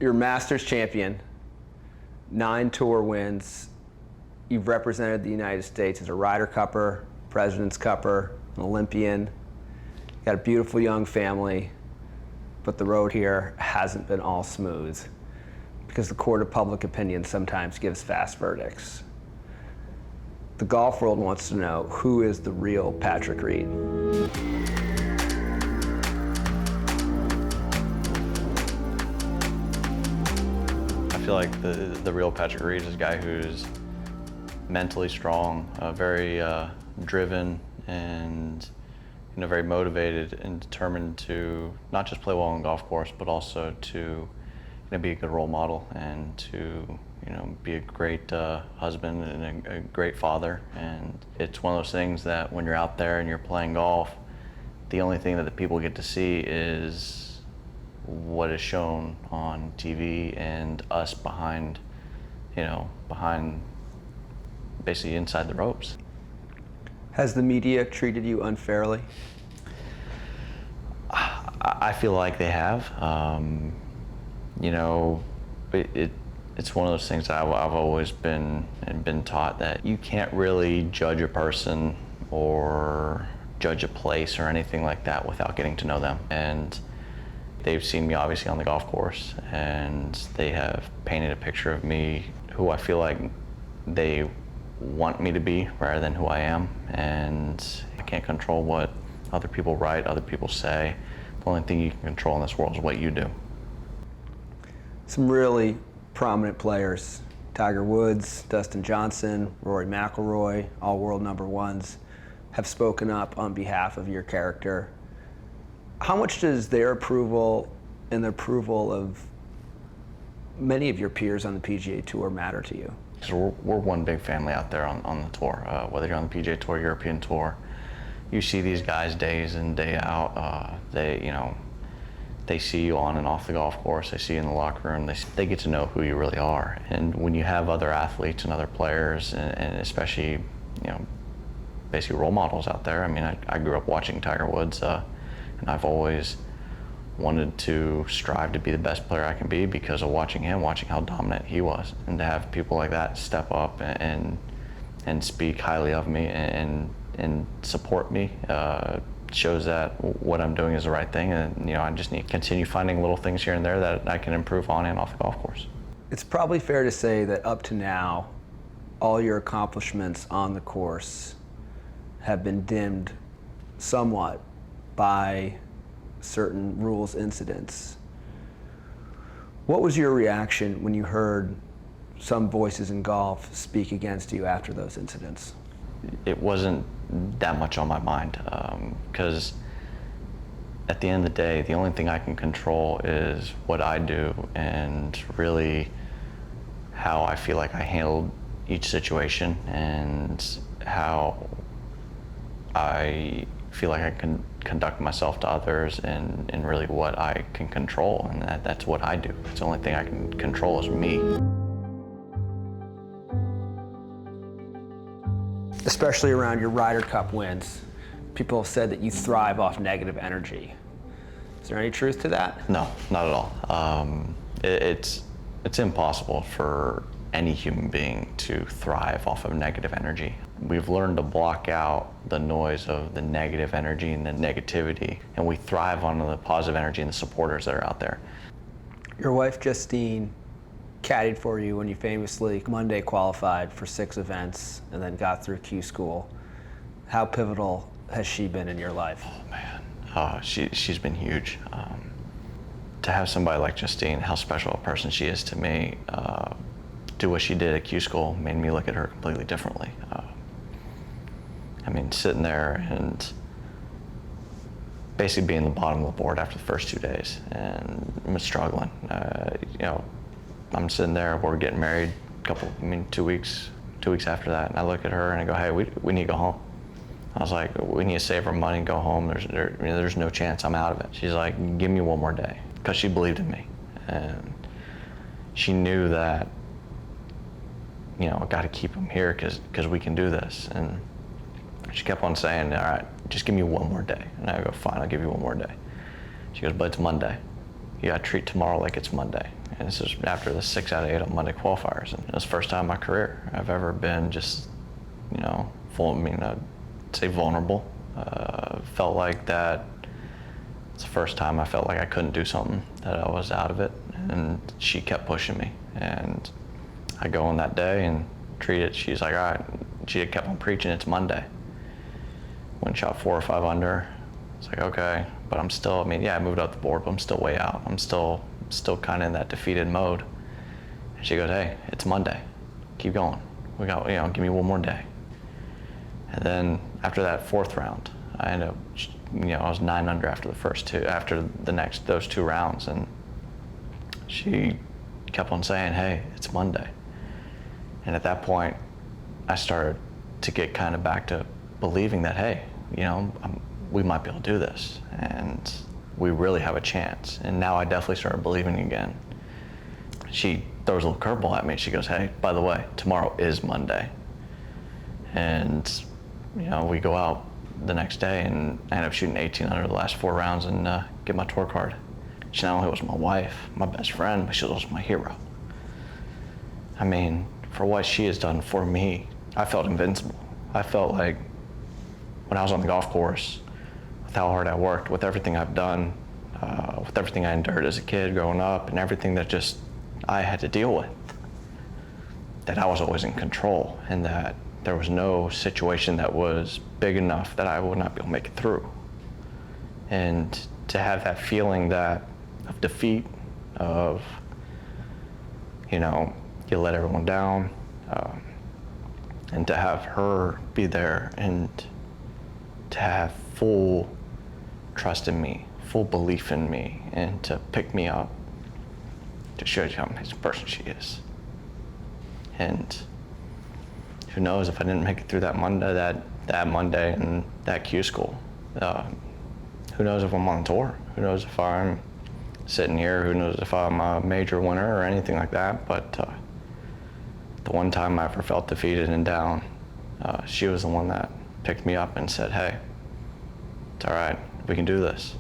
You're Masters champion, 9 tour wins. You've represented the United States as a Ryder Cupper, President's Cupper, an Olympian. You got a beautiful young family, but the road here hasn't been all smooth because the court of public opinion sometimes gives fast verdicts. The golf world wants to know, who is the real Patrick Reed? I feel like the real Patrick Reed is a guy who's mentally strong, very driven, and very motivated and determined to not just play well on the golf course, but also to be a good role model and to be a great husband and a great father. And it's one of those things that when you're out there and you're playing golf, the only thing that the people get to see is what is shown on TV and us behind basically inside the ropes. Has the media treated you unfairly? I feel like they have. It's one of those things that I've always been taught, that you can't really judge a person or judge a place or anything like that without getting to know them. And they've seen me obviously on the golf course, and they have painted a picture of me who I feel like they want me to be rather than who I am. And I can't control what other people write, other people say. The only thing you can control in this world is what you do. Some really prominent players, Tiger Woods, Dustin Johnson, Rory McIlroy, all world number ones, have spoken up on behalf of your character. How much does their approval and the approval of many of your peers on the PGA Tour matter to you? So we're one big family out there on the tour. Whether you're on the PGA Tour, European Tour, you see these guys days in, day out. They see you on and off the golf course. They see you in the locker room. They get to know who you really are. And when you have other athletes and other players, and especially, basically role models out there. I mean, I grew up watching Tiger Woods, and I've always wanted to strive to be the best player I can be because of watching him, watching how dominant he was. And to have people like that step up and speak highly of me and support me, shows that what I'm doing is the right thing, and I just need to continue finding little things here and there that I can improve on and off the golf course. It's probably fair to say that up to now, all your accomplishments on the course have been dimmed somewhat by certain rules incidents. What was your reaction when you heard some voices in golf speak against you after those incidents? It wasn't that much on my mind, because at the end of the day, the only thing I can control is what I do and really how I feel like I handled each situation and how I feel like I can conduct myself to others and really what I can control, and that's what I do. It's the only thing I can control is me. Especially around your Ryder Cup wins, people have said that you thrive off negative energy. Is there any truth to that? No, not at all. It's impossible for any human being to thrive off of negative energy. We've learned to block out the noise of the negative energy and the negativity, and we thrive on the positive energy and the supporters that are out there. Your wife, Justine, caddied for you when you famously Monday qualified for 6 events and then got through Q school. How pivotal has she been in your life? Oh man, she's been huge. To have somebody like Justine, how special a person she is to me, do what she did at Q school made me look at her completely differently. I mean, sitting there and basically being the bottom of the board after the first 2 days and I'm struggling. I'm sitting there, we're getting married 2 weeks after that, and I look at her and I go, hey, we need to go home. I was like, we need to save our money and go home. There's no chance I'm out of it. She's like, give me one more day, because she believed in me. And she knew that, I got to keep him here because we can do this. And she kept on saying, all right, just give me one more day. And I go, fine, I'll give you one more day. She goes, but it's Monday. You got to treat tomorrow like it's Monday. And this is after the 6 out of 8 on Monday qualifiers. And it was the first time in my career I've ever been just, I'd say vulnerable. Felt like that it's the first time I felt like I couldn't do something, that I was out of it. And she kept pushing me. And I go on that day and treat it. She's like, all right. She had kept on preaching, it's Monday. Went shot 4 or 5 under. It's like, okay, but I'm still, I moved up the board, but I'm still way out. I'm still kind of in that defeated mode. And she goes, hey, it's Monday. Keep going. We got, give me one more day. And then after that 4th round, I ended up, I was 9 under after those 2 rounds. And she kept on saying, hey, it's Monday. And at that point, I started to get kind of back to believing that, hey, we might be able to do this, and we really have a chance. And now I definitely started believing again. She throws a little curveball at me. She goes, hey, by the way, tomorrow is Monday. And, we go out the next day, and I end up shooting 18 under the last 4 rounds and get my tour card. She not only was my wife, my best friend, but she was also my hero. For what she has done for me, I felt invincible. I felt like when I was on the golf course, with how hard I worked, with everything I've done, with everything I endured as a kid growing up, and everything that just I had to deal with, that I was always in control, and that there was no situation that was big enough that I would not be able to make it through. And to have that feeling of defeat, of, you let everyone down, and to have her be there and to have full trust in me, full belief in me, and to pick me up, to show you how amazing a person she is. And who knows if I didn't make it through that Monday and that Q school. Who knows if I'm on tour? Who knows if I'm sitting here? Who knows if I'm a major winner or anything like that? But the one time I ever felt defeated and down, she was the one that picked me up and said, hey, it's all right, we can do this.